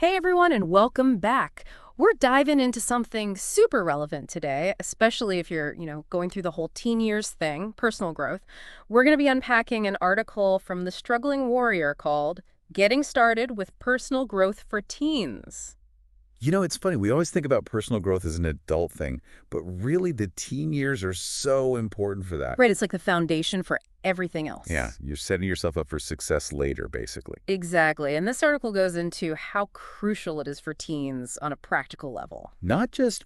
Hey everyone, and welcome back. We're diving into something super relevant today, especially if you're, going through the whole teen years thing, personal growth. We're going to be unpacking an article from The Struggling Warrior called Getting Started with Personal Growth for Teens. It's funny. We always think about personal growth as an adult thing, but really the teen years are so important for that. Right, it's like the foundation for everything Yeah, else. you're setting yourself up for success later, basically. Exactly. And this article goes into how crucial it is for teens on a practical level. Not just,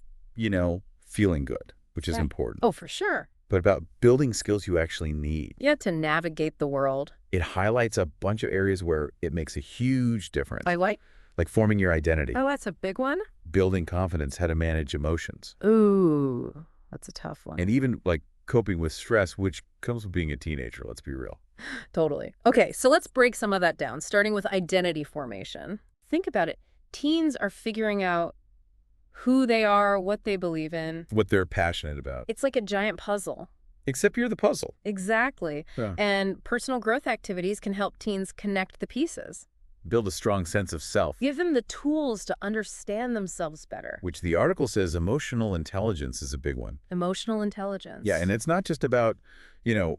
feeling good, which is Right. important, Oh, for sure. but about building skills you actually need. Yeah, to navigate the world. It highlights a bunch of areas where it makes a huge difference, By what? like forming your identity, Oh, that's a big one? building confidence, how to manage emotions, Ooh, that's a tough one. and even like coping with stress, which comes with being a teenager, let's be real. Totally. Okay, so let's break some of that down, starting with identity formation. Think about it. Teens are figuring out who they are, what they believe in. What they're passionate about. It's like a giant puzzle. Except you're the puzzle. Exactly. Yeah. And personal growth activities can help teens connect the pieces. Build a strong sense of self, Give them the tools to understand themselves better. which the article says emotional intelligence is a big one. Emotional intelligence. Yeah, and it's not just about,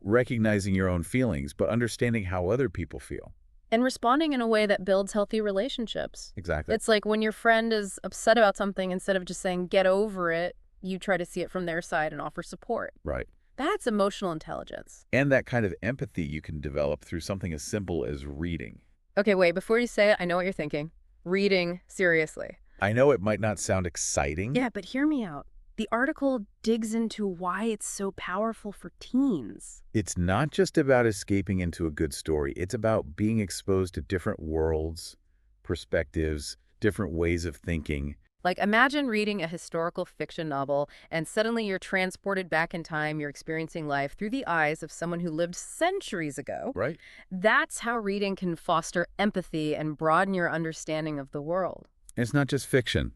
recognizing your own feelings, but understanding how other people feel. And responding in a way that builds healthy relationships. Exactly. It's like when your friend is upset about something, instead of just saying, get over it, you try to see it from their side and offer support. Right. That's emotional intelligence. And that kind of empathy you can develop through something as simple as reading. Okay, wait, before you say it, I know what you're thinking. Reading, seriously. I know it might not sound exciting. Yeah, but hear me out. The article digs into why it's so powerful for teens. It's not just about escaping into a good story. It's about being exposed to different worlds, perspectives, different ways of thinking. Like, imagine reading a historical fiction novel, and suddenly you're transported back in time. You're experiencing life through the eyes of someone who lived centuries ago. Right. That's how reading can foster empathy and broaden your understanding of the world. And it's not just fiction.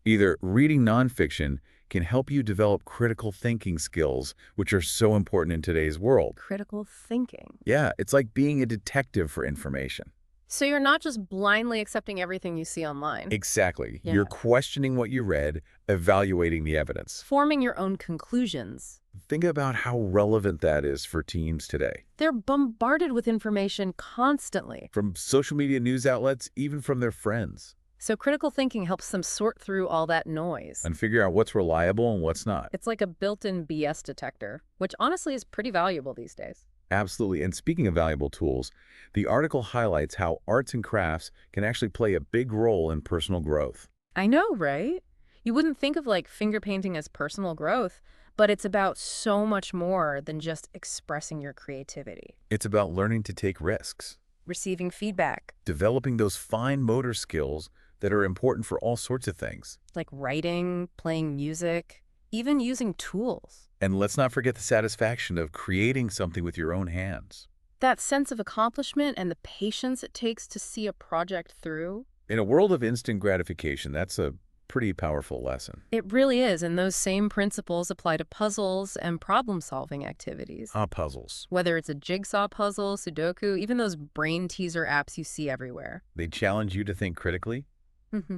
Either reading nonfiction can help you develop critical thinking skills, which are so important in today's world. Critical thinking. Yeah, it's like being a detective for information. So you're not just blindly accepting everything you see online. Exactly. Yeah. You're questioning what you read, evaluating the evidence. Forming your own conclusions. Think about how relevant that is for teens today. They're bombarded with information constantly. From social media news outlets, even from their friends. So critical thinking helps them sort through all that noise. And figure out what's reliable and what's not. It's like a built-in BS detector, which honestly is pretty valuable these days. Absolutely. And speaking of valuable tools, the article highlights how arts and crafts can actually play a big role in personal growth. I know, right? You wouldn't think of like finger painting as personal growth, but it's about so much more than just expressing your creativity. It's about learning to take risks, Receiving feedback, developing those fine motor skills that are important for all sorts of things. like writing, playing music, even using tools. And let's not forget the satisfaction of creating something with your own hands. That sense of accomplishment and the patience it takes to see a project through. In a world of instant gratification, that's a pretty powerful lesson. It really is, and those same principles apply to puzzles and problem-solving activities. Puzzles. Whether it's a jigsaw puzzle, Sudoku, even those brain teaser apps you see everywhere. They challenge you to think critically,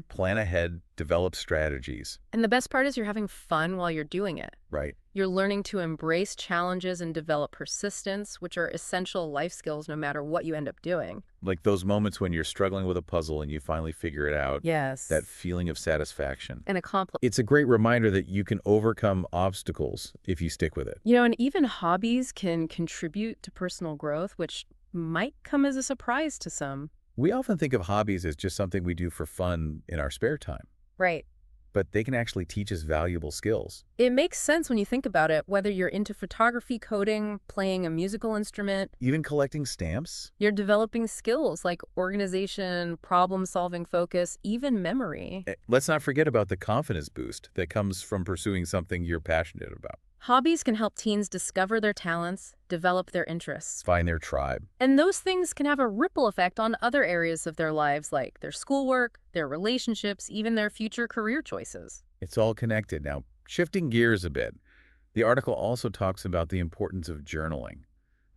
plan ahead, develop strategies. And the best part is you're having fun while you're doing it. Right. You're learning to embrace challenges and develop persistence, which are essential life skills no matter what you end up doing. Like those moments when you're struggling with a puzzle and you finally figure it out. Yes. That feeling of satisfaction. And It's a great reminder that you can overcome obstacles if you stick with it. and even hobbies can contribute to personal growth, which might come as a surprise to some. We often think of hobbies as just something we do for fun in our spare time, Right. but they can actually teach us valuable skills. It makes sense when you think about it, whether you're into photography, coding, playing a musical instrument, Even collecting stamps. you're developing skills like organization, problem-solving focus, even memory. Let's not forget about the confidence boost that comes from pursuing something you're passionate about. Hobbies can help teens discover their talents, develop their interests. Find their tribe. And those things can have a ripple effect on other areas of their lives, like their schoolwork, their relationships, even their future career choices. It's all connected. Now, shifting gears a bit, the article also talks about the importance of journaling,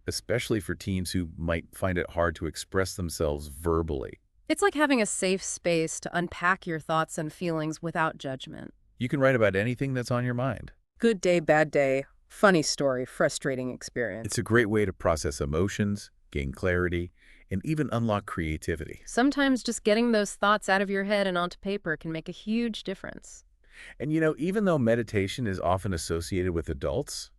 especially for teens who might find it hard to express themselves verbally. It's like having a safe space to unpack your thoughts and feelings without judgment. You can write about anything that's on your mind. Good day, bad day, funny story, frustrating experience. It's a great way to process emotions, gain clarity, and even unlock creativity. Sometimes just getting those thoughts out of your head and onto paper can make a huge difference. And even though meditation is often associated with adults,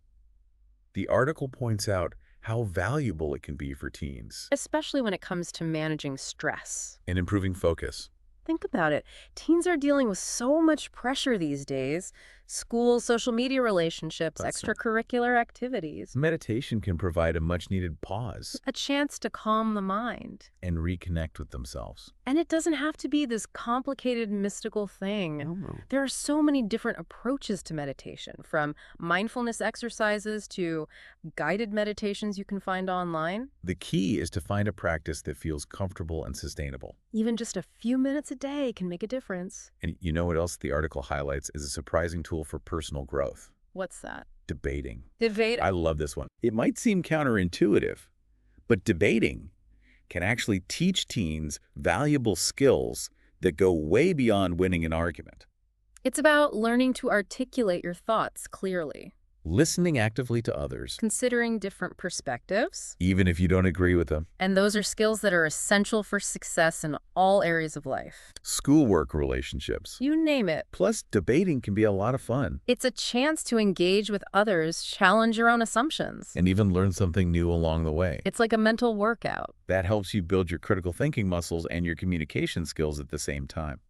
the article points out how valuable it can be for teens Especially when it comes to managing stress. in improving focus. Think about it. Teens are dealing with so much pressure these days. School, social media relationships, That's extracurricular activities. Meditation can provide a much-needed pause A chance to calm the mind. and reconnect with themselves. And it doesn't have to be this complicated, mystical thing. No. There are so many different approaches to meditation, from mindfulness exercises to guided meditations you can find online. The key is to find a practice that feels comfortable and sustainable. Even just a few minutes a day can make a difference. And you know what else the article highlights is a surprising tool for personal growth? What's that? Debating. Debate. I love this one. It might seem counterintuitive, but debating can actually teach teens valuable skills that go way beyond winning an argument. It's about learning to articulate your thoughts clearly, Listening actively to others, considering different perspectives. even if you don't agree with them. And those are skills that are essential for success in all areas of life. Schoolwork relationships. You name it. Plus, debating can be a lot of fun It's a chance to engage with others, challenge your own assumptions. and even learn something new along the way. It's like a mental workout. That helps you build your critical thinking muscles and your communication skills at the same time.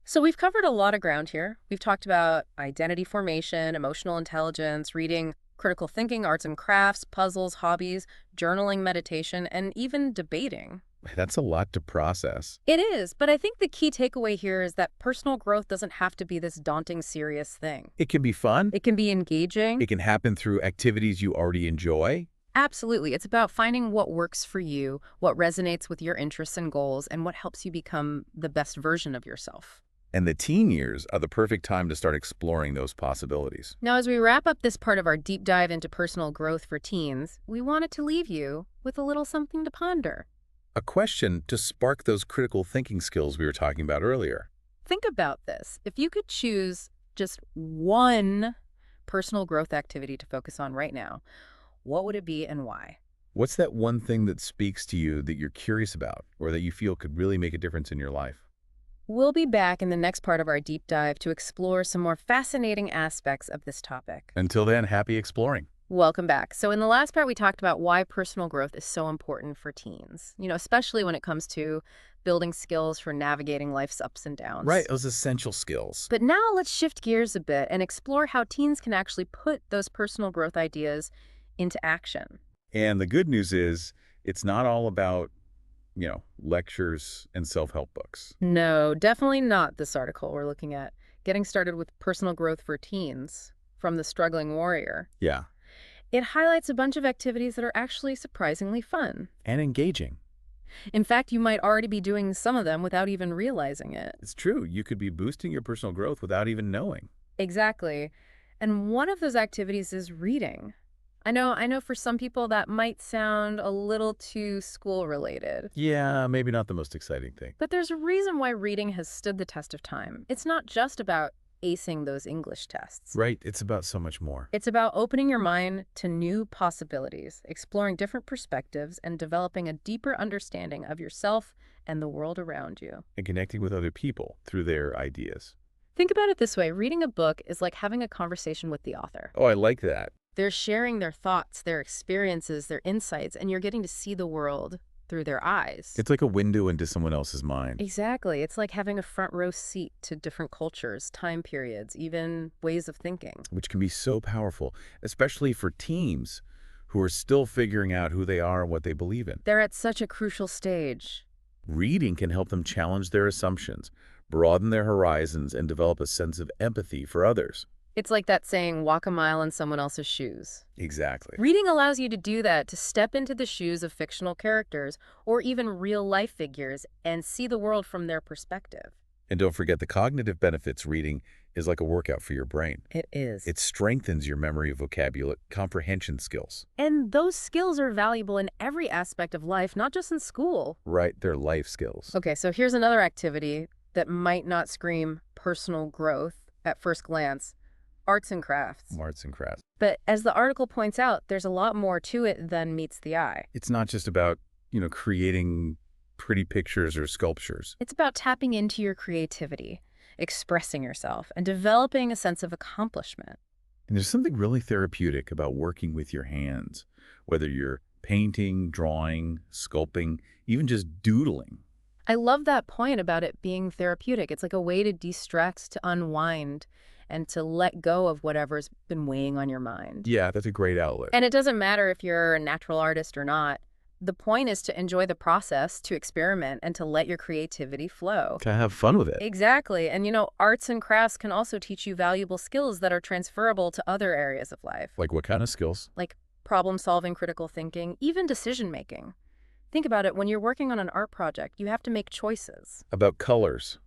So we've covered a lot of ground here. We've talked about identity formation, emotional intelligence, reading, critical thinking, arts and crafts, puzzles, hobbies, journaling, meditation, and even debating. That's a lot to process. It is, but I think the key takeaway here is that personal growth doesn't have to be this daunting, serious thing. It can be fun. It can be engaging. It can happen through activities you already enjoy. Absolutely. It's about finding what works for you, what resonates with your interests and goals, and what helps you become the best version of yourself. And the teen years are the perfect time to start exploring those possibilities. Now, as we wrap up this part of our deep dive into personal growth for teens, we wanted to leave you with a little something to ponder. A question to spark those critical thinking skills we were talking about earlier. Think about this. If you could choose just one personal growth activity to focus on right now, what would it be and why? What's that one thing that speaks to you that you're curious about or that you feel could really make a difference in your life? We'll be back in the next part of our deep dive to explore some more fascinating aspects of this topic. Until then, happy exploring. Welcome back. So in the last part, we talked about why personal growth is so important for teens, especially when it comes to building skills for navigating life's ups and downs. Right, those essential skills. But now let's shift gears a bit and explore how teens can actually put those personal growth ideas into action. And the good news is it's not all about, lectures and self-help books. No, definitely not this article we're looking at. Getting Started with Personal Growth for Teens from The Struggling Warrior. Yeah. It highlights a bunch of activities that are actually surprisingly fun. And engaging. In fact, you might already be doing some of them without even realizing it. It's true. You could be boosting your personal growth without even knowing. Exactly. And one of those activities is reading. I know for some people that might sound a little too school-related. Yeah, maybe not the most exciting thing. But there's a reason why reading has stood the test of time. It's not just about acing those English tests. Right, it's about so much more. It's about opening your mind to new possibilities, exploring different perspectives, and developing a deeper understanding of yourself and the world around you. And connecting with other people through their ideas. Think about it this way. Reading a book is like having a conversation with the author. Oh, I like that. They're sharing their thoughts, their experiences, their insights, and you're getting to see the world through their eyes. It's like a window into someone else's mind. Exactly. It's like having a front row seat to different cultures, time periods, even ways of thinking. Which can be so powerful, especially for teens who are still figuring out who they are and what they believe in. They're at such a crucial stage. Reading can help them challenge their assumptions, broaden their horizons, and develop a sense of empathy for others. It's like that saying, walk a mile in someone else's shoes. Exactly. Reading allows you to do that, to step into the shoes of fictional characters or even real-life figures and see the world from their perspective. And don't forget the cognitive benefits. Reading is like a workout for your brain. It is. It strengthens your memory, vocabulary, comprehension skills. And those skills are valuable in every aspect of life, not just in school. Right, they're life skills. Okay, so here's another activity that might not scream personal growth at first glance: arts and crafts. Arts and crafts. But as the article points out, there's a lot more to it than meets the eye. It's not just about, creating pretty pictures or sculptures. It's about tapping into your creativity, expressing yourself, and developing a sense of accomplishment. And there's something really therapeutic about working with your hands, whether you're painting, drawing, sculpting, even just doodling. I love that point about it being therapeutic. It's like a way to de-stress, to unwind, and to let go of whatever's been weighing on your mind. Yeah, that's a great outlet. And it doesn't matter if you're a natural artist or not. The point is to enjoy the process, to experiment, and to let your creativity flow. To have fun with it. Exactly. And arts and crafts can also teach you valuable skills that are transferable to other areas of life. Like what kind of skills? Like problem solving, critical thinking, even decision making. Think about it. When you're working on an art project, you have to make choices. About colors,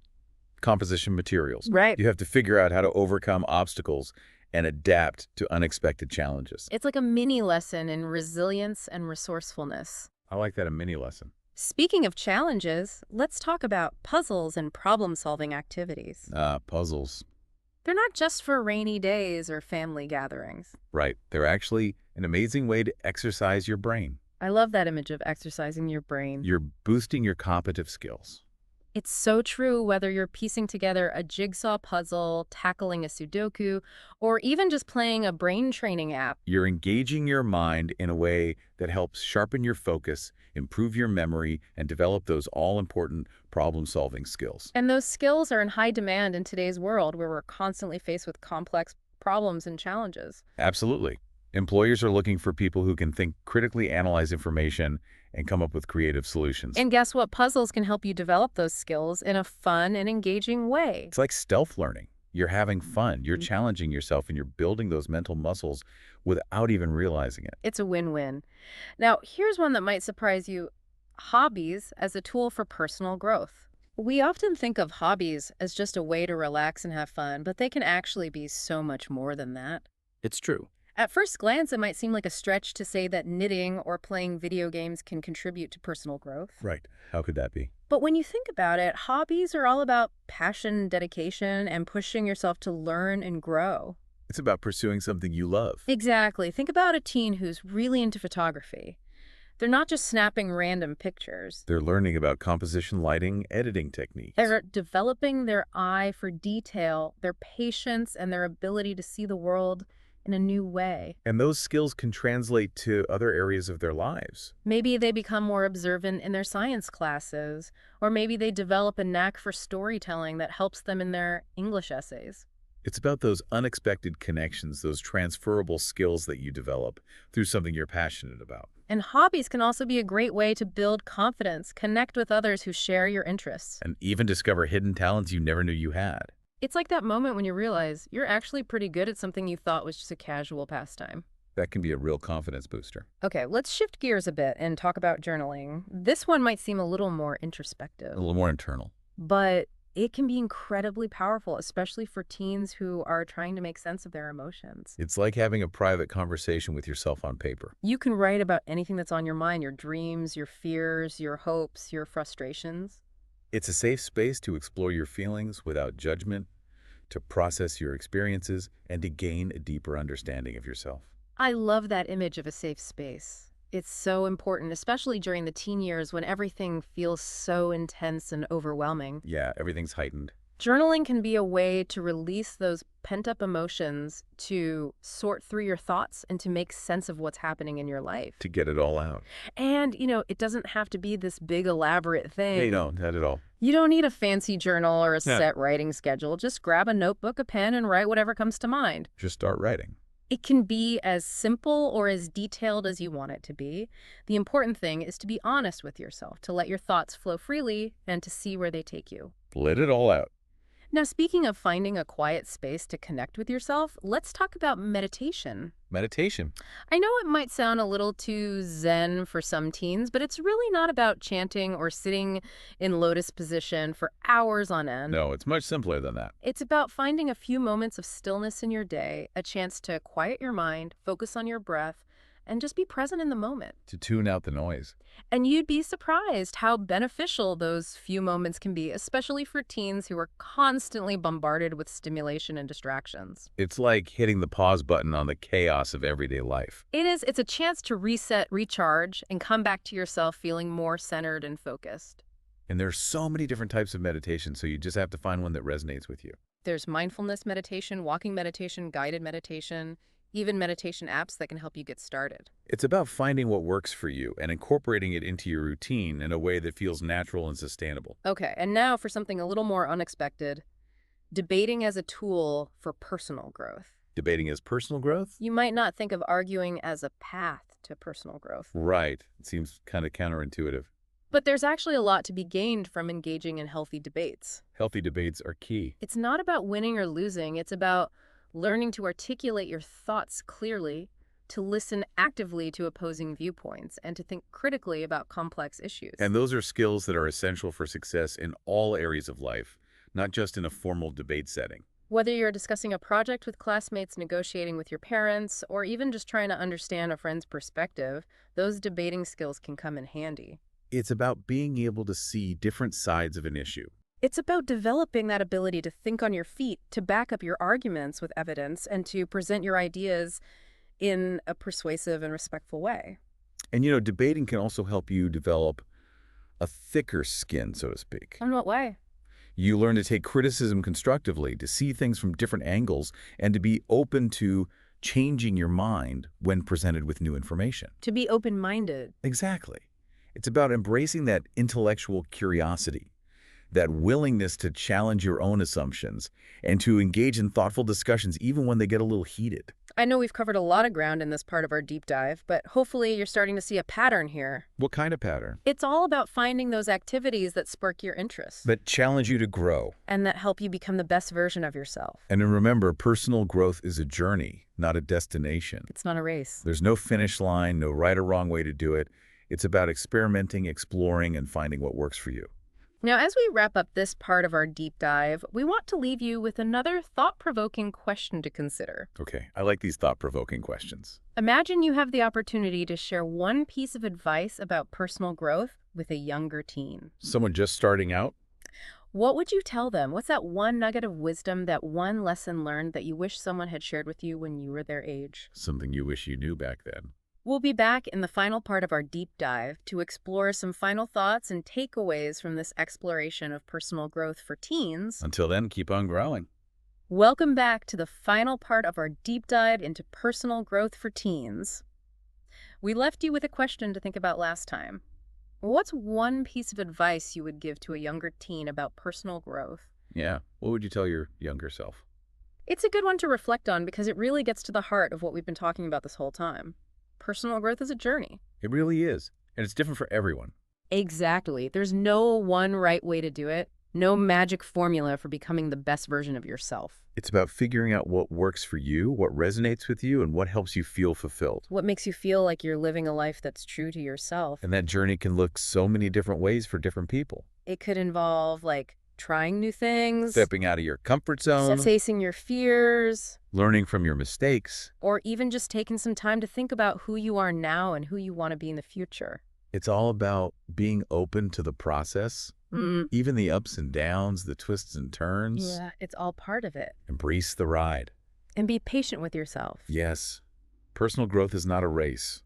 composition materials. Right. You have to figure out how to overcome obstacles and adapt to unexpected challenges. It's like a mini lesson in resilience and resourcefulness. I like that, a mini lesson. Speaking of challenges, let's talk about puzzles and problem-solving activities. Puzzles. They're not just for rainy days or family gatherings. Right. They're actually an amazing way to exercise your brain. I love that image of exercising your brain. You're boosting your cognitive skills. It's so true whether you're piecing together a jigsaw puzzle, tackling a Sudoku, or even just playing a brain training app. You're engaging your mind in a way that helps sharpen your focus, improve your memory, and develop those all-important problem-solving skills. And those skills are in high demand in today's world where we're constantly faced with complex problems and challenges. Absolutely. Employers are looking for people who can think, critically analyze information, and come up with creative solutions. And guess what? Puzzles can help you develop those skills in a fun and engaging way. It's like stealth learning. You're having fun, you're challenging yourself, and you're building those mental muscles without even realizing it. It's a win-win. Now, here's one that might surprise you: hobbies as a tool for personal growth. We often think of hobbies as just a way to relax and have fun, but they can actually be so much more than that. It's true. At first glance, it might seem like a stretch to say that knitting or playing video games can contribute to personal growth. Right. How could that be? But when you think about it, hobbies are all about passion, dedication, and pushing yourself to learn and grow. It's about pursuing something you love. Exactly. Think about a teen who's really into photography. They're not just snapping random pictures. They're learning about composition, lighting, editing techniques. They're developing their eye for detail, their patience, and their ability to see the world in a new way. And those skills can translate to other areas of their lives. Maybe they become more observant in their science classes, or maybe they develop a knack for storytelling that helps them in their English essays. It's about those unexpected connections, those transferable skills that you develop through something you're passionate about. And hobbies can also be a great way to build confidence, connect with others who share your interests. And even discover hidden talents you never knew you had. It's like that moment when you realize you're actually pretty good at something you thought was just a casual pastime. That can be a real confidence booster. Okay, let's shift gears a bit and talk about journaling. This one might seem a little more introspective, A little more internal. but it can be incredibly powerful, especially for teens who are trying to make sense of their emotions. It's like having a private conversation with yourself on paper. You can write about anything that's on your mind: your dreams, your fears, your hopes, your frustrations. It's a safe space to explore your feelings without judgment, to process your experiences, and to gain a deeper understanding of yourself. I love that image of a safe space. It's so important, especially during the teen years when everything feels so intense and overwhelming. Yeah, everything's heightened. Journaling can be a way to release those pent-up emotions, to sort through your thoughts, and to make sense of what's happening in your life. To get it all out. And, it doesn't have to be this big, elaborate thing. Hey, no, not at all. You don't need a fancy journal or a Yeah. set writing schedule. Just grab a notebook, a pen, and write whatever comes to mind. Just start writing. It can be as simple or as detailed as you want it to be. The important thing is to be honest with yourself, to let your thoughts flow freely, and to see where they take you. Let it all out. Now, speaking of finding a quiet space to connect with yourself, let's talk about meditation. Meditation. I know it might sound a little too zen for some teens, but it's really not about chanting or sitting in lotus position for hours on end. No, it's much simpler than that. It's about finding a few moments of stillness in your day, a chance to quiet your mind, focus on your breath, and just be present in the moment. To tune out the noise. And you'd be surprised how beneficial those few moments can be, especially for teens who are constantly bombarded with stimulation and distractions. It's like hitting the pause button on the chaos of everyday life. It's a chance to reset, recharge, and come back to yourself feeling more centered and focused. And there's so many different types of meditation, so you just have to find one that resonates with you. There's mindfulness meditation, walking meditation, guided meditation, even meditation apps that can help you get started. It's about finding what works for you and incorporating it into your routine in a way that feels natural and sustainable. Okay, and now for something a little more unexpected, debating as a tool for personal growth. Debating as personal growth? You might not think of arguing as a path to personal growth, Right. It seems kind of counterintuitive. but there's actually a lot to be gained from engaging in healthy debates. Healthy debates are key. It's not about winning or losing, it's about learning to articulate your thoughts clearly, to listen actively to opposing viewpoints, and to think critically about complex issues. And those are skills that are essential for success in all areas of life, not just in a formal debate setting. Whether you're discussing a project with classmates, negotiating with your parents, or even just trying to understand a friend's perspective, those debating skills can come in handy. It's about being able to see different sides of an issue. It's about developing that ability to think on your feet, to back up your arguments with evidence, and to present your ideas in a persuasive and respectful way. And debating can also help you develop a thicker skin, so to speak. In what way? You learn to take criticism constructively, to see things from different angles, and to be open to changing your mind when presented with new information. To be open-minded. Exactly. It's about embracing that intellectual curiosity, that willingness to challenge your own assumptions, and to engage in thoughtful discussions even when they get a little heated. I know we've covered a lot of ground in this part of our deep dive, but hopefully you're starting to see a pattern here. What kind of pattern? It's all about finding those activities that spark your interest That challenge you to grow. and that help you become the best version of yourself. And then remember, personal growth is a journey, not a destination. It's not a race. There's no finish line, no right or wrong way to do it. It's about experimenting, exploring, and finding what works for you. Now, as we wrap up this part of our deep dive, we want to leave you with another thought-provoking question to consider. Okay, I like these thought-provoking questions. Imagine you have the opportunity to share one piece of advice about personal growth with a younger teen. Someone just starting out? What would you tell them? What's that one nugget of wisdom, that one lesson learned that you wish someone had shared with you when you were their age? Something you wish you knew back then. We'll be back in the final part of our deep dive to explore some final thoughts and takeaways from this exploration of personal growth for teens. Until then, keep on growing. Welcome back to the final part of our deep dive into personal growth for teens. We left you with a question to think about last time. What's one piece of advice you would give to a younger teen about personal growth? Yeah, what would you tell your younger self? It's a good one to reflect on because it really gets to the heart of what we've been talking about this whole time. Personal growth is a journey. It really is, and it's different for everyone. Exactly. There's no one right way to do it. No magic formula for becoming the best version of yourself. It's about figuring out what works for you, what resonates with you, and what helps you feel fulfilled. What makes you feel like you're living a life that's true to yourself. And that journey can look so many different ways for different people. It could involve, trying new things, Stepping out of your comfort zone, facing your fears, learning from your mistakes. or even just taking some time to think about who you are now and who you want to be in the future. It's all about being open to the process, even the ups and downs, the twists and turns. Yeah, it's all part of it. Embrace the ride. And be patient with yourself. Yes, personal growth is not a race.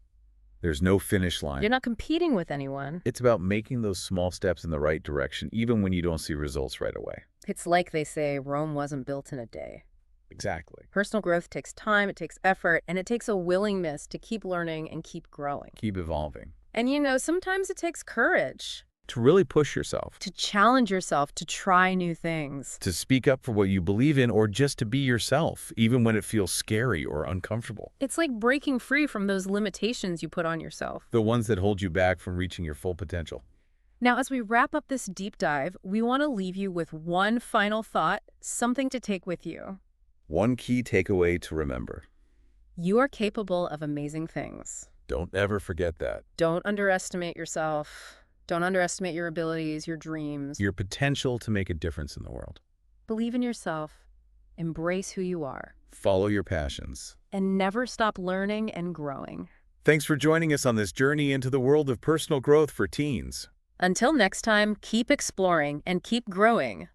There's no finish line. You're not competing with anyone. It's about making those small steps in the right direction, even when you don't see results right away. It's like they say, Rome wasn't built in a day. Exactly. Personal growth takes time, it takes effort, and it takes a willingness to keep learning and keep growing. Keep evolving. And sometimes it takes courage To really push yourself. to challenge yourself, to try new things. To speak up for what you believe in, or just to be yourself, even when it feels scary or uncomfortable. It's like breaking free from those limitations you put on yourself. The ones that hold you back from reaching your full potential. Now, as we wrap up this deep dive, we want to leave you with one final thought, something to take with you. One key takeaway to remember. You are capable of amazing things. Don't ever forget that. Don't underestimate yourself. Don't underestimate your abilities, your dreams. Your potential to make a difference in the world. Believe in yourself. Embrace who you are. Follow your passions. And never stop learning and growing. Thanks for joining us on this journey into the world of personal growth for teens. Until next time, keep exploring and keep growing.